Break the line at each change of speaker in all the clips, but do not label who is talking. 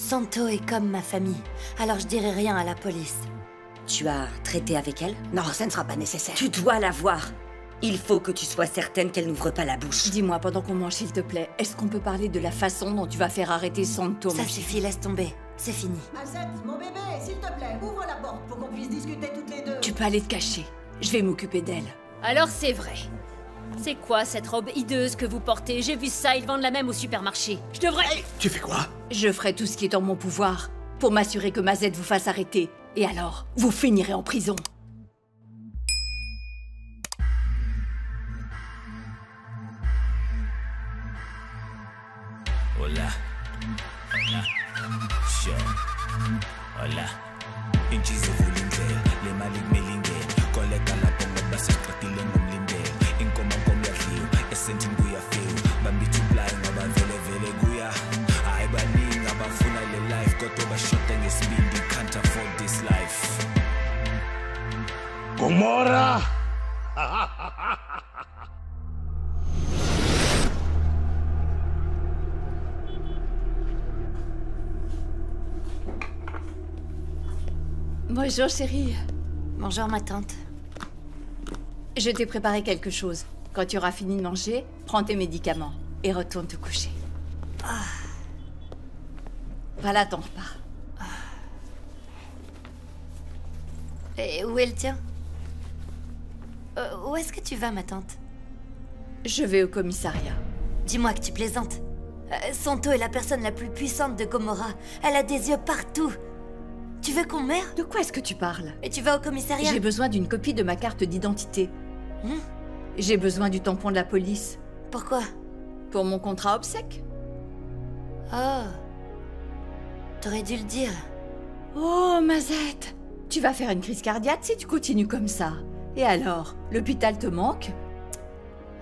Santo est comme ma famille, alors je dirai rien à la police.
Tu as traité avec elle?
Non, ça ne sera pas nécessaire.
Tu dois la voir. Il faut que tu sois certaine qu'elle n'ouvre pas la bouche.
Dis-moi, pendant qu'on mange, s'il te plaît, est-ce qu'on peut parler de la façon dont tu vas faire arrêter Santo?
Ça suffit, laisse tomber. C'est fini.
Mazette, mon bébé, s'il te plaît, ouvre la porte pour qu'on puisse discuter toutes les deux.
Tu peux aller te cacher. Je vais m'occuper d'elle.
Alors c'est vrai. C'est quoi cette robe hideuse que vous portez? J'ai vu ça, ils vendent la même au supermarché. Je devrais...
Tu fais quoi?
Je ferai tout ce qui est en mon pouvoir pour m'assurer que Mazette vous fasse arrêter. Et alors, vous finirez en prison.
Hola. Hola. Sure. Hola. Inchizo vulindlela, le mali kumilingela. Koleka lapho ngoba sesiqedile ngomlindela. Inkomo komyadliwa, esentini kuyafika. Bambitha uplayi ngoba vele kuya. Hayi baningi abafuna le life kodwa bashoda ngesibindi. Can't afford this life.
Gomorra!
Bonjour, chérie.
Bonjour, ma tante.
Je t'ai préparé quelque chose. Quand tu auras fini de manger, prends tes médicaments et retourne te coucher. Voilà ton repas.
Et où est le tien? Où est-ce que tu vas, ma tante?
Je vais au commissariat.
Dis-moi que tu plaisantes. Santo est la personne la plus puissante de Gomorrah. Elle a des yeux partout. Tu veux qu'on meure?
De quoi est-ce que tu parles?
Et tu vas au commissariat?
J'ai besoin d'une copie de ma carte d'identité. J'ai besoin du tampon de la police.
Pourquoi?
Pour mon contrat obsèque.
Oh. T'aurais dû le dire.
Oh, Mazette, tu vas faire une crise cardiaque si tu continues comme ça. Et alors, l'hôpital te manque?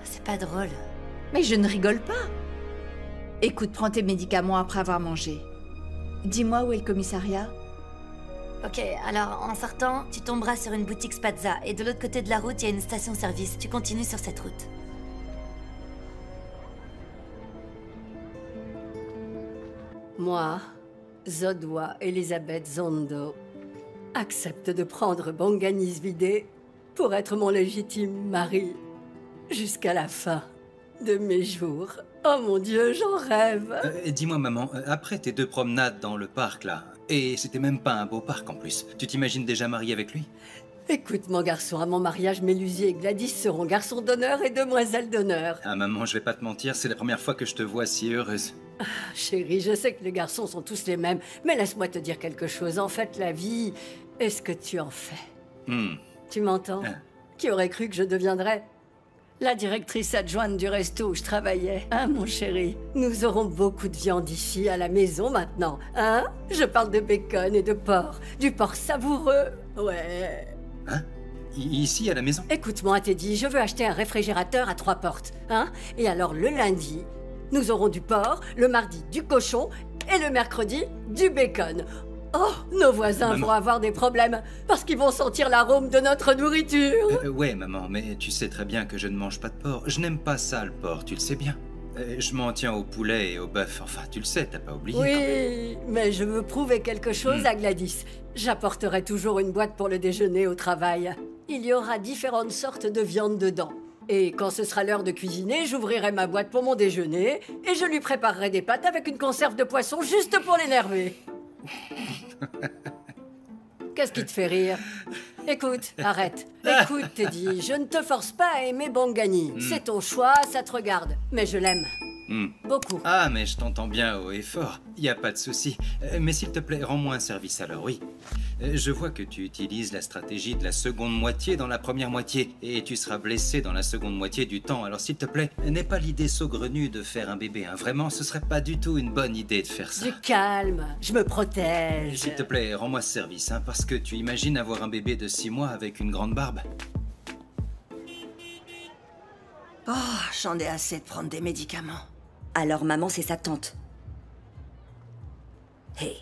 C'est pas drôle.
Mais je ne rigole pas. Écoute, prends tes médicaments après avoir mangé. Dis-moi où est le commissariat?
Ok, alors en sortant, tu tomberas sur une boutique Spazza et de l'autre côté de la route, il y a une station-service. Tu continues sur cette route.
Moi, Zodwa Elisabeth Zondo, accepte de prendre Banganis Vidé pour être mon légitime mari jusqu'à la fin de mes jours. Oh mon Dieu, j'en rêve.
Dis-moi, maman, après tes 2 promenades dans le parc, là, et c'était même pas un beau parc en plus, tu t'imagines déjà mariée avec lui?
Écoute, mon garçon, à mon mariage, Mélusier et Gladys seront garçons d'honneur et demoiselles d'honneur.
Ah, maman, je vais pas te mentir, c'est la première fois que je te vois si heureuse.
Ah, chérie, je sais que les garçons sont tous les mêmes, mais laisse-moi te dire quelque chose. En fait, la vie est ce que tu en fais. Tu m'entends? Qui aurait cru que je deviendrais la directrice adjointe du resto où je travaillais? Hein, mon chéri? Nous aurons beaucoup de viande ici, à la maison, maintenant. Hein? Je parle de bacon et de porc. Du porc savoureux. Ouais.
Hein? Ici, à la maison?
Écoute-moi, Teddy, je veux acheter un réfrigérateur à 3 portes. Hein? Et alors, le lundi, nous aurons du porc, le mardi, du cochon, et le mercredi, du bacon. Oh, nos voisins vont avoir des problèmes, parce qu'ils vont sentir l'arôme de notre nourriture.
Ouais, maman, mais tu sais très bien que je ne mange pas de porc. Je n'aime pas ça, le porc, tu le sais bien. Je m'en tiens au poulet et au bœuf, enfin, tu le sais, t'as pas oublié.
Oui, mais je veux prouver quelque chose à Gladys. J'apporterai toujours une boîte pour le déjeuner au travail. Il y aura différentes sortes de viande dedans. Et quand ce sera l'heure de cuisiner, j'ouvrirai ma boîte pour mon déjeuner et je lui préparerai des pâtes avec une conserve de poisson juste pour l'énerver. Qu'est-ce qui te fait rire? Écoute, arrête. Écoute, Teddy, je ne te force pas à aimer Bangani. C'est ton choix, ça te regarde. Mais je l'aime. Beaucoup.
Ah, mais je t'entends bien haut et fort. Y a pas de souci. Mais s'il te plaît, rends-moi un service alors, oui. Je vois que tu utilises la stratégie de la seconde moitié dans la première moitié. Et tu seras blessé dans la seconde moitié du temps. Alors s'il te plaît, n'aie pas l'idée saugrenue de faire un bébé. Hein. Vraiment, ce serait pas du tout une bonne idée de faire ça.
Du calme, je me protège.
S'il te plaît, rends-moi ce service. Hein, parce que tu imagines avoir un bébé de 6 mois avec une grande barbe?
Oh, j'en ai assez de prendre des médicaments.
Alors maman, c'est sa tante.
Hé.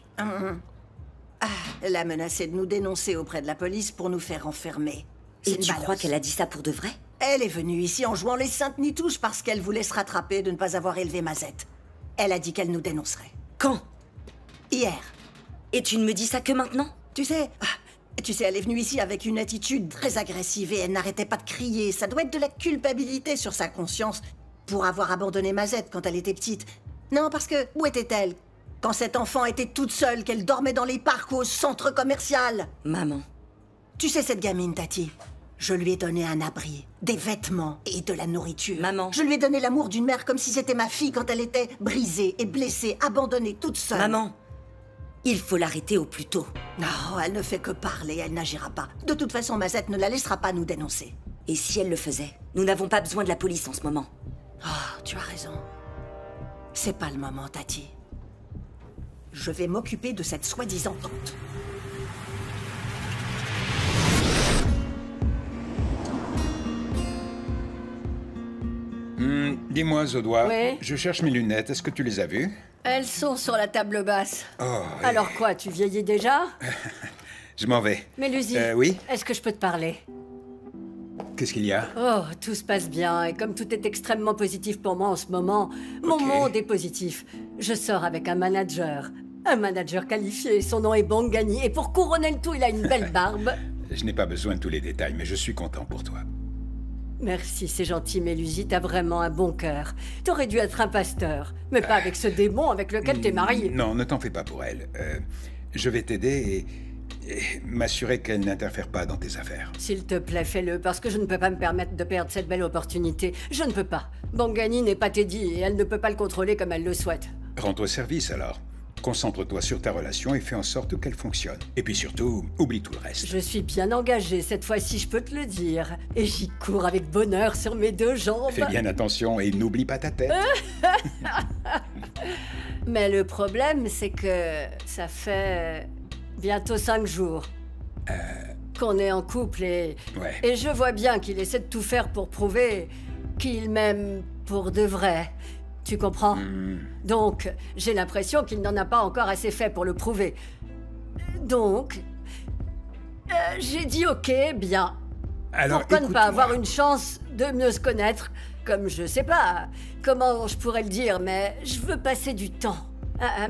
Elle a menacé de nous dénoncer auprès de la police pour nous faire enfermer.
Et tu crois qu'elle a dit ça pour de vrai?
Elle est venue ici en jouant les saintes nitouches parce qu'elle voulait se rattraper de ne pas avoir élevé Mazette. Elle a dit qu'elle nous dénoncerait.
Quand?
Hier.
Et tu ne me dis ça que maintenant?
Tu sais, elle est venue ici avec une attitude très agressive et elle n'arrêtait pas de crier. Ça doit être de la culpabilité sur sa conscience pour avoir abandonné Mazette quand elle était petite. Non, parce que où était-elle quand cette enfant était toute seule, qu'elle dormait dans les parcs ou au centre commercial?
Maman.
Tu sais cette gamine, Tati? Je lui ai donné un abri, des vêtements et de la nourriture.
Maman.
Je lui ai donné l'amour d'une mère comme si c'était ma fille quand elle était brisée et blessée, abandonnée toute seule.
Maman, il faut l'arrêter au plus tôt.
Non, elle ne fait que parler, elle n'agira pas. De toute façon, Mazette ne la laissera pas nous dénoncer.
Et si elle le faisait? Nous n'avons pas besoin de la police en ce moment.
Oh, tu as raison. C'est pas le moment, Tati. Je vais m'occuper de cette soi-disant tante.
Dis-moi, Zodois,
Oui?
je cherche mes lunettes. Est-ce que tu les as vues?
Elles sont sur la table basse.
Oh, oui.
Alors quoi, tu vieillis déjà?
Je m'en vais.
Mélusie,
oui?
est-ce que je peux te parler?
Qu'est-ce qu'il y a?
Oh, tout se passe bien, et comme tout est extrêmement positif pour moi en ce moment, mon
Ok.
monde est positif. Je sors avec un manager qualifié, son nom est Bongani, et pour couronner le tout, il a une belle barbe.
Je n'ai pas besoin de tous les détails, mais je suis content pour toi.
Merci, c'est gentil, Mélusie, t'as vraiment un bon cœur. T'aurais dû être un pasteur, mais pas avec ce démon avec lequel t'es marié.
Non, ne t'en fais pas pour elle. Je vais t'aider et m'assurer qu'elle n'interfère pas dans tes affaires.
S'il te plaît, fais-le, parce que je ne peux pas me permettre de perdre cette belle opportunité. Je ne peux pas. Bongani n'est pas Teddy, et elle ne peut pas le contrôler comme elle le souhaite.
Rends-toi service alors. Concentre-toi sur ta relation et fais en sorte qu'elle fonctionne. Et puis surtout, oublie tout le reste.
Je suis bien engagée cette fois-ci, je peux te le dire. Et j'y cours avec bonheur sur mes deux jambes.
Fais bien attention et n'oublie pas ta tête.
Mais le problème, c'est que ça fait bientôt 5 jours qu'on est en couple
Ouais.
et je vois bien qu'il essaie de tout faire pour prouver qu'il m'aime pour de vrai. Tu comprends? Donc, j'ai l'impression qu'il n'en a pas encore assez fait pour le prouver. Donc, j'ai dit ok, bien.
Alors,
Pourquoi ne pas
écoute-moi.
avoir une chance de mieux se connaître? Comme je sais pas comment je pourrais le dire, mais je veux passer du temps.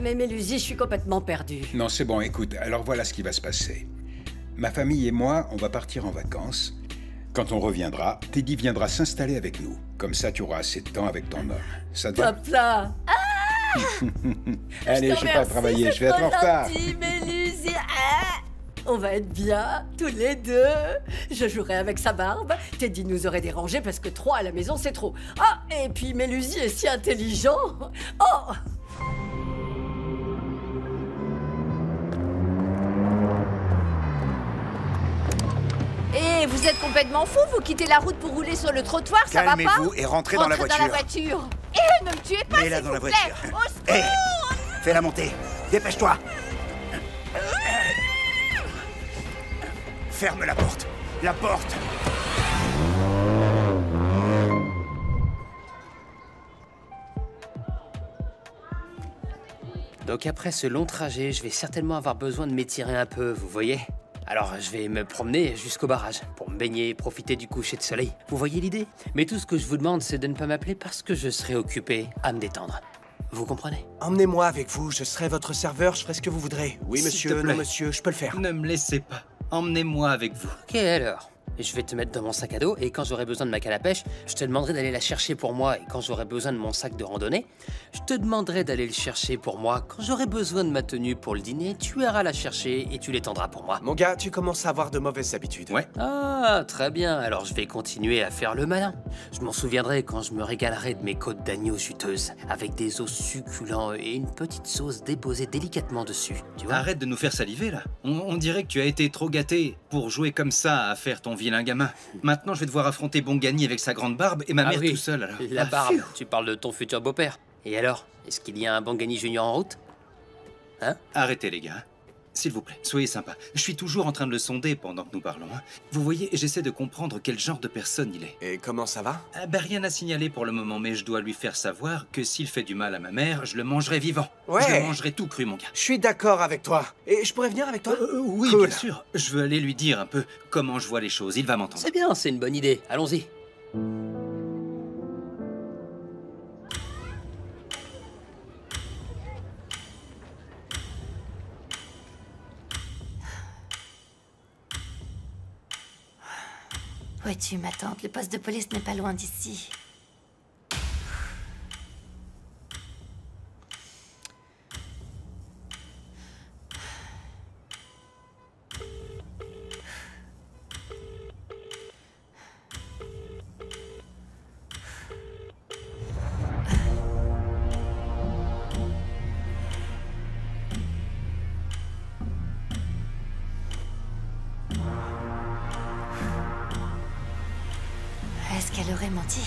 Mais Mélusie, je suis complètement perdue.
Non, c'est bon, écoute, alors voilà ce qui va se passer. Ma famille et moi, on va partir en vacances. Quand on reviendra, Teddy viendra s'installer avec nous. Comme ça, tu auras assez de temps avec ton homme. Ça te va?
Hop là!
Allez, je vais pas travailler, je vais être en retard.
Mélusie. On va être bien, tous les deux. Je jouerai avec sa barbe. Teddy nous aurait dérangé parce que 3 à la maison, c'est trop. Ah, et puis Mélusie est si intelligent. Oh!
Et vous êtes complètement fou, vous quittez la route pour rouler sur le trottoir, ça va pas?
Calmez-vous et rentrez dans la voiture.
Et ne me tuez pas,
Mets-la
s'il
dans
vous
la
plaît.
voiture.
Au secours!
Hé, fais-la monter. Dépêche-toi. Ferme la porte. La porte.
Donc après ce long trajet, je vais certainement avoir besoin de m'étirer un peu, vous voyez? Alors je vais me promener jusqu'au barrage, pour me baigner et profiter du coucher de soleil. Vous voyez l'idée? Mais tout ce que je vous demande, c'est de ne pas m'appeler parce que je serai occupé à me détendre. Vous comprenez?
Emmenez-moi avec vous. Je serai votre serveur. Je ferai ce que vous voudrez. Oui,
S'il
monsieur.
te plaît.
Non, monsieur. Je peux le faire.
Ne me laissez pas. Emmenez-moi avec vous.
Ok alors. Je vais te mettre dans mon sac à dos et quand j'aurai besoin de ma canne à pêche, je te demanderai d'aller la chercher pour moi et quand j'aurai besoin de mon sac de randonnée, je te demanderai d'aller le chercher pour moi. Quand j'aurai besoin de ma tenue pour le dîner, tu iras la chercher et tu l'étendras pour moi.
Mon gars, tu commences à avoir de mauvaises habitudes.
Ouais.
Ah, très bien, alors je vais continuer à faire le malin. Je m'en souviendrai quand je me régalerai de mes côtes d'agneau juteuses, avec des os succulents et une petite sauce déposée délicatement dessus, tu vois?
Arrête de nous faire saliver, là. On dirait que tu as été trop gâté pour jouer comme ça à faire ton vilain gamin. Maintenant, je vais devoir affronter Bongani avec sa grande barbe et ma mère tout seul, alors.
La
Ah,
barbe,
phew.
tu parles de ton futur beau-père. Et alors, est-ce qu'il y a un Bongani Junior en route? Hein?
Arrêtez, les gars. S'il vous plaît, soyez sympas. Je suis toujours en train de le sonder pendant que nous parlons. Hein. Vous voyez, j'essaie de comprendre quel genre de personne il est.
Et comment ça va?
Rien à signaler pour le moment, mais je dois lui faire savoir que s'il fait du mal à ma mère, je le mangerai vivant.
Ouais.
Je le mangerai tout cru, mon gars.
Je suis d'accord avec toi. Et je pourrais venir avec toi?
Oui,
Cool.
bien sûr. Je veux aller lui dire un peu comment je vois les choses. Il va m'entendre.
C'est bien, c'est une bonne idée. Allons-y.
Où es-tu, ma tante? Le poste de police n'est pas loin d'ici. Est-ce qu'elle aurait menti?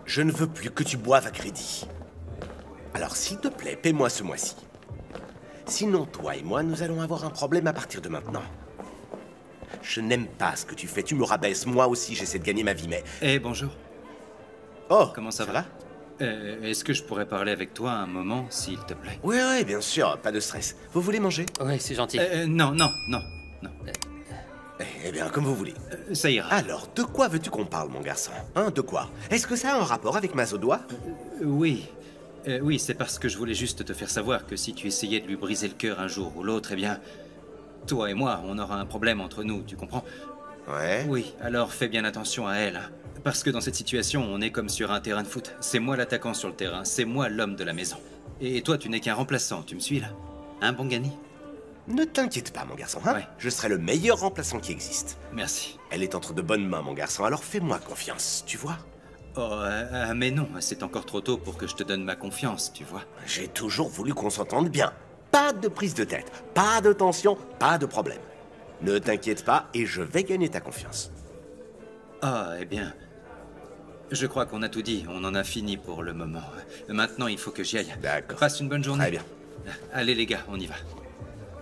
Je ne veux plus que tu boives à crédit. Alors s'il te plaît, paie-moi ce mois-ci. Sinon, toi et moi, nous allons avoir un problème à partir de maintenant. Je n'aime pas ce que tu fais, tu me rabaisses. Moi aussi, j'essaie de gagner ma vie, mais...
Eh, bonjour.
Oh,
comment ça va? Est-ce que je pourrais parler avec toi un moment, s'il te plaît?
Oui, oui, bien sûr, pas de stress. Vous voulez manger?
Oui, c'est gentil.
Non.
Eh bien, comme vous voulez.
Ça ira.
Alors, de quoi veux-tu qu'on parle, mon garçon? Hein, de quoi? Est-ce que ça a un rapport avec Mazodois?
Oui. Oui, c'est parce que je voulais juste te faire savoir que si tu essayais de lui briser le cœur un jour ou l'autre, eh bien... Toi et moi, on aura un problème entre nous, tu comprends?
Ouais.
Oui, alors fais bien attention à elle. Hein. Parce que dans cette situation, on est comme sur un terrain de foot. C'est moi l'attaquant sur le terrain, c'est moi l'homme de la maison. Et toi, tu n'es qu'un remplaçant, tu me suis là? Hein, Bongani?
Ne t'inquiète pas, mon garçon, hein?
Ouais.
Je serai le meilleur remplaçant qui existe.
Merci.
Elle est entre de bonnes mains, mon garçon, alors fais-moi confiance, tu vois?
Oh, mais non, c'est encore trop tôt pour que je te donne ma confiance, tu vois.
J'ai toujours voulu qu'on s'entende bien. Pas de prise de tête, pas de tension, pas de problème. Ne t'inquiète pas et je vais gagner ta confiance.
Ah, eh bien... Je crois qu'on a tout dit, on en a fini pour le moment. Maintenant, il faut que j'y aille.
D'accord.
Passe une bonne journée.
Très bien.
Allez les gars, on y va.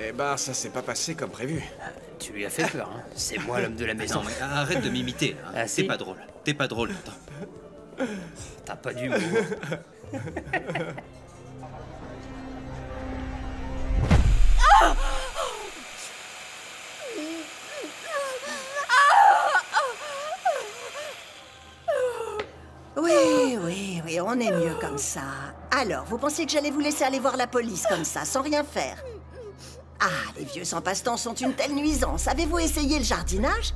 Eh ben, ça s'est pas passé comme prévu.
Tu lui as fait peur, hein. C'est moi l'homme de la maison.
Non, mais arrête de m'imiter. Hein.
Ah, si.
T'es pas drôle. T'es pas drôle, attends.
T'as pas d'humour.
Oui, on est mieux comme ça. Alors, vous pensiez que j'allais vous laisser aller voir la police comme ça, sans rien faire? Ah, les vieux sans passe-temps sont une telle nuisance. Avez-vous essayé le jardinage?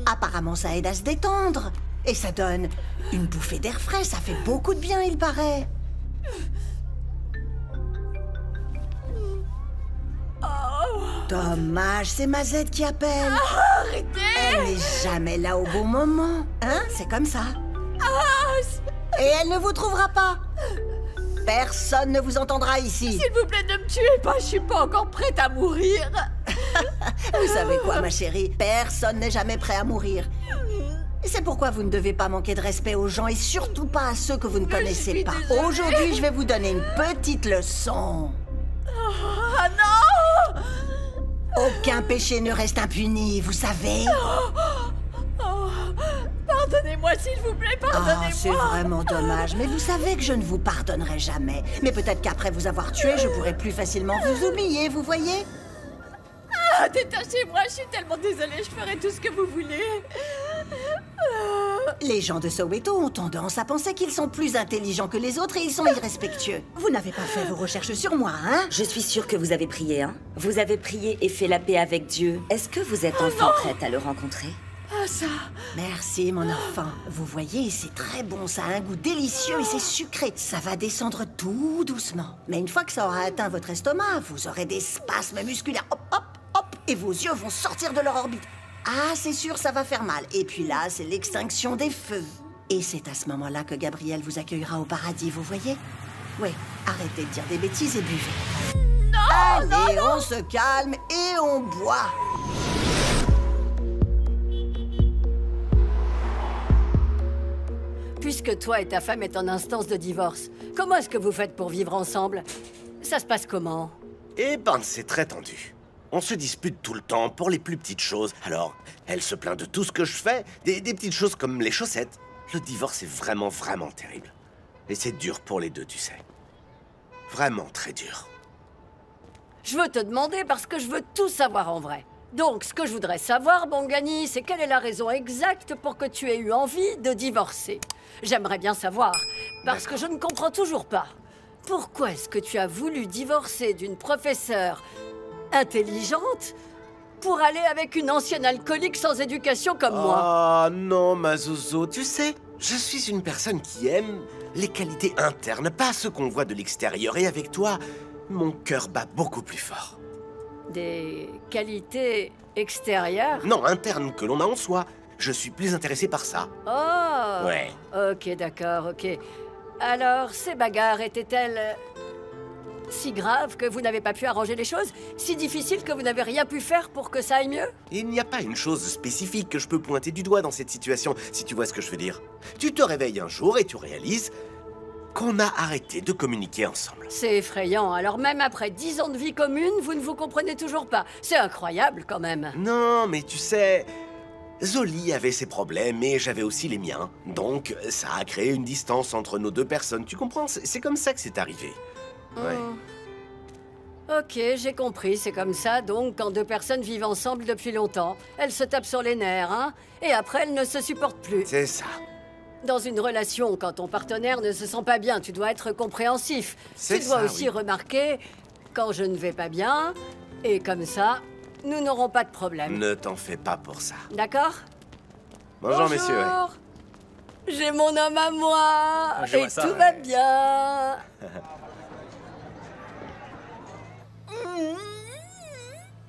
Apparemment, ça aide à se détendre. Et ça donne une bouffée d'air frais, ça fait beaucoup de bien, il paraît. Dommage, c'est Mazette qui appelle.
Arrêtez!
Elle n'est jamais là au bon moment. Hein, c'est comme ça. Et elle ne vous trouvera pas. Personne ne vous entendra ici.
S'il vous plaît, ne me tuez pas, je suis pas encore prête à mourir.
Vous savez quoi, ma chérie? Personne n'est jamais prêt à mourir. C'est pourquoi vous ne devez pas manquer de respect aux gens et surtout pas à ceux que vous ne connaissez pas. Aujourd'hui, je vais vous donner une petite leçon.
Ah non!
Aucun péché ne reste impuni, vous savez.
Pardonnez-moi, s'il vous plaît, pardonnez-moi.
Ah, c'est vraiment dommage, mais vous savez que je ne vous pardonnerai jamais. Mais peut-être qu'après vous avoir tué, je pourrai plus facilement vous oublier, vous voyez?
Ah, détachez-moi, je suis tellement désolée, je ferai tout ce que vous voulez.
Les gens de Soweto ont tendance à penser qu'ils sont plus intelligents que les autres et ils sont irrespectueux. Vous n'avez pas fait vos recherches sur moi, hein?
Je suis sûre que vous avez prié, hein? Vous avez prié et fait la paix avec Dieu. Est-ce que vous êtes enfin prête à le rencontrer?
Ah, ça...
Merci, mon enfant. Vous voyez, c'est très bon, ça a un goût délicieux et c'est sucré. Ça va descendre tout doucement. Mais une fois que ça aura atteint votre estomac, vous aurez des spasmes musculaires. Hop, hop, hop, et vos yeux vont sortir de leur orbite. Ah, c'est sûr, ça va faire mal. Et puis là, c'est l'extinction des feux. Et c'est à ce moment-là que Gabriel vous accueillera au paradis, vous voyez? Oui, arrêtez de dire des bêtises et buvez.
Non!
Allez, on se calme et on boit.
Puisque toi et ta femme êtes en instance de divorce, comment est-ce que vous faites pour vivre ensemble? Ça se passe comment?
Eh ben, c'est très tendu. On se dispute tout le temps pour les plus petites choses. Alors, elle se plaint de tout ce que je fais, des petites choses comme les chaussettes. Le divorce est vraiment, vraiment terrible. Et c'est dur pour les deux, tu sais. Vraiment très dur.
Je veux te demander parce que je veux tout savoir en vrai. Donc, ce que je voudrais savoir, Bongani, c'est quelle est la raison exacte pour que tu aies eu envie de divorcer. J'aimerais bien savoir, parce que je ne comprends toujours pas. Pourquoi est-ce que tu as voulu divorcer d'une professeure intelligente pour aller avec une ancienne alcoolique sans éducation comme moi?
Ah non, ma Zozo, tu sais, je suis une personne qui aime les qualités internes, pas ce qu'on voit de l'extérieur. Et avec toi, mon cœur bat beaucoup plus fort.
Des qualités extérieures?
Non, internes que l'on a en soi. Je suis plus intéressé par ça.
Oh!
Ouais.
Ok, d'accord, ok. Alors, ces bagarres étaient-elles si graves que vous n'avez pas pu arranger les choses? Si difficiles que vous n'avez rien pu faire pour que ça aille mieux?
Il n'y a pas une chose spécifique que je peux pointer du doigt dans cette situation, si tu vois ce que je veux dire. Tu te réveilles un jour et tu réalises qu'on a arrêté de communiquer ensemble.
C'est effrayant. Alors même après 10 ans de vie commune, vous ne vous comprenez toujours pas. C'est incroyable quand même.
Non, mais tu sais, Zoli avait ses problèmes et j'avais aussi les miens. Donc, ça a créé une distance entre nos deux personnes. Tu comprends? C'est comme ça que c'est arrivé. Ouais.
Ok, j'ai compris. C'est comme ça, donc, quand deux personnes vivent ensemble depuis longtemps. Elles se tapent sur les nerfs, hein? Et après, elles ne se supportent plus.
C'est ça.
Dans une relation, quand ton partenaire ne se sent pas bien, tu dois être compréhensif. Tu dois aussi remarquer quand je ne vais pas bien, et comme ça, nous n'aurons pas de problème.
Ne t'en fais pas pour ça.
D'accord?
Bonjour, messieurs.
J'ai mon homme à moi,
Je vois
et
ça,
tout va bien.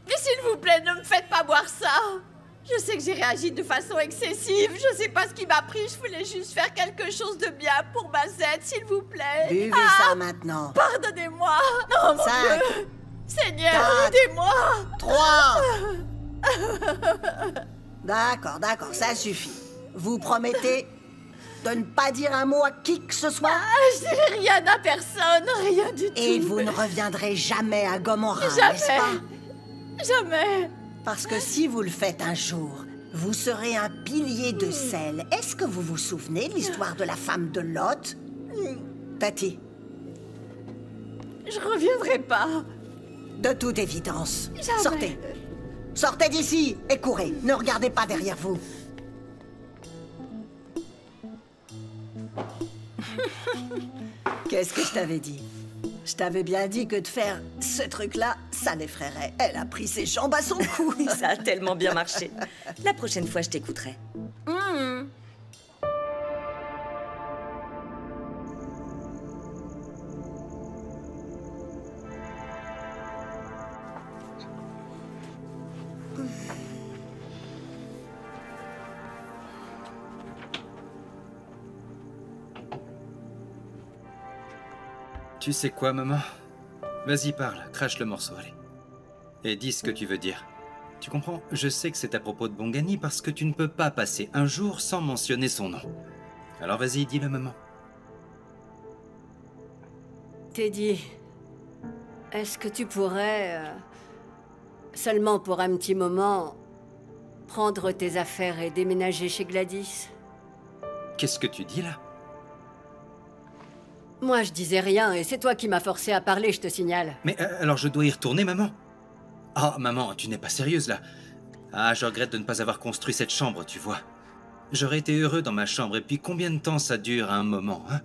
Mais s'il vous plaît, ne me faites pas boire ça. Je sais que j'ai réagi de façon excessive. Je sais pas ce qui m'a pris. Je voulais juste faire quelque chose de bien pour ma Z, s'il vous plaît.
Buvez ça maintenant.
Pardonnez-moi. Oh mon
5,
Dieu. Seigneur,
4,
aidez-moi.
3. D'accord, d'accord, ça suffit. Vous promettez de ne pas dire un mot à qui que ce soit?
Je dirai rien à personne, rien du tout.
Et vous ne reviendrez jamais à Gomorrah, n'est-ce
Jamais.
pas?
Jamais.
Parce que si vous le faites un jour, vous serez un pilier de sel. Est-ce que vous vous souvenez de l'histoire de la femme de Lot? Tati?
Je reviendrai pas.
De toute évidence.
Jamais.
Sortez. Sortez d'ici et courez. Ne regardez pas derrière vous. Qu'est-ce que je t'avais dit? Je t'avais bien dit que de faire ce truc-là, ça l'effraierait. Elle a pris ses jambes à son cou.
Ça a tellement bien marché. La prochaine fois, je t'écouterai.
Tu sais quoi, maman? Vas-y, parle, crache le morceau, allez. Et dis ce que tu veux dire. Tu comprends? Je sais que c'est à propos de Bongani parce que tu ne peux pas passer un jour sans mentionner son nom. Alors vas-y, dis-le, maman.
Teddy, est-ce que tu pourrais, seulement pour un petit moment, prendre tes affaires et déménager chez Gladys?
Qu'est-ce que tu dis là?
Moi, je disais rien, et c'est toi qui m'as forcé à parler, je te signale.
Mais alors je dois y retourner, maman? Ah, maman, tu n'es pas sérieuse là. Ah, je regrette de ne pas avoir construit cette chambre, tu vois. J'aurais été heureux dans ma chambre, et puis combien de temps ça dure à un moment, hein?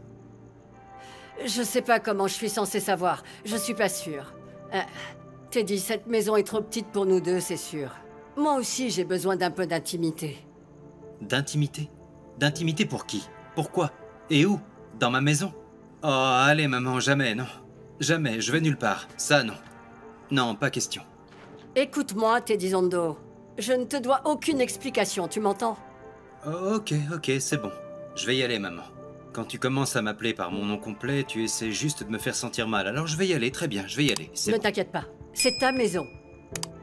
Je sais pas comment je suis censée savoir, je suis pas sûre. Teddy, cette maison est trop petite pour nous deux, c'est sûr. Moi aussi, j'ai besoin d'un peu d'intimité.
D'intimité? D'intimité pour qui? Pourquoi? Et où? Dans ma maison? Oh, allez, maman, jamais, non. Jamais, je vais nulle part. Ça, non. Non, pas question.
Écoute-moi, Teddy Zondo. Je ne te dois aucune explication, tu m'entends?
Oh, ok, c'est bon. Je vais y aller, maman. Quand tu commences à m'appeler par mon nom complet, tu essaies juste de me faire sentir mal. Alors je vais y aller, très bien, je vais y aller.
Ne t'inquiète pas. C'est ta maison.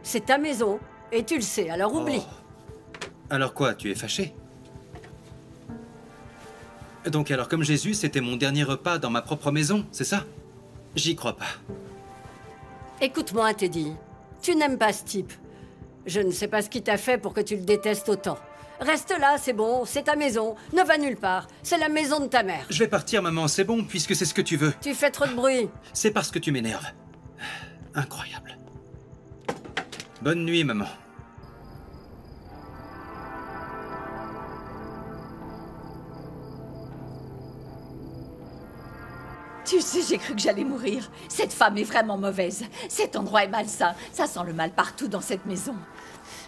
C'est ta maison, et tu le sais, alors oublie.
Oh. Alors quoi, tu es fâché? Donc alors comme Jésus, c'était mon dernier repas dans ma propre maison, c'est ça? J'y crois pas.
Écoute-moi, Teddy. Tu n'aimes pas ce type. Je ne sais pas ce qui t'a fait pour que tu le détestes autant. Reste là, c'est bon, c'est ta maison. Ne va nulle part. C'est la maison de ta mère.
Je vais partir, maman, c'est bon, puisque c'est ce que tu veux.
Tu fais trop de bruit.
C'est parce que tu m'énerves. Incroyable. Bonne nuit, maman.
Tu sais, j'ai cru que j'allais mourir. Cette femme est vraiment mauvaise. Cet endroit est malsain. Ça sent le mal partout dans cette maison.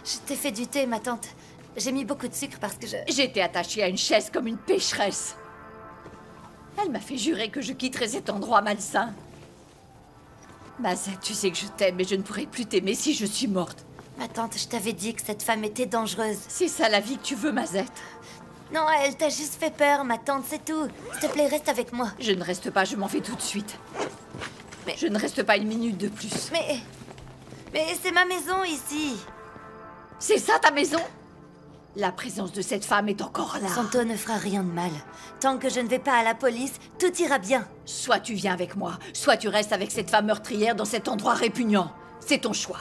Je t'ai fait du thé, ma tante. J'ai mis beaucoup de sucre parce que
J'étais attachée à une chaise comme une pécheresse. Elle m'a fait jurer que je quitterais cet endroit malsain. Mazette, tu sais que je t'aime et je ne pourrai plus t'aimer si je suis morte.
Ma tante, je t'avais dit que cette femme était dangereuse.
C'est ça la vie que tu veux, Mazette?
Non, elle t'a juste fait peur, ma tante, c'est tout. S'il te plaît, reste avec moi.
Je ne reste pas, je m'en vais tout de suite. Mais je ne reste pas une minute de plus.
Mais c'est ma maison ici.
C'est ça ta maison? La présence de cette femme est encore là.
Santo ne fera rien de mal. Tant que je ne vais pas à la police, tout ira bien.
Soit tu viens avec moi, soit tu restes avec cette femme meurtrière dans cet endroit répugnant. C'est ton choix.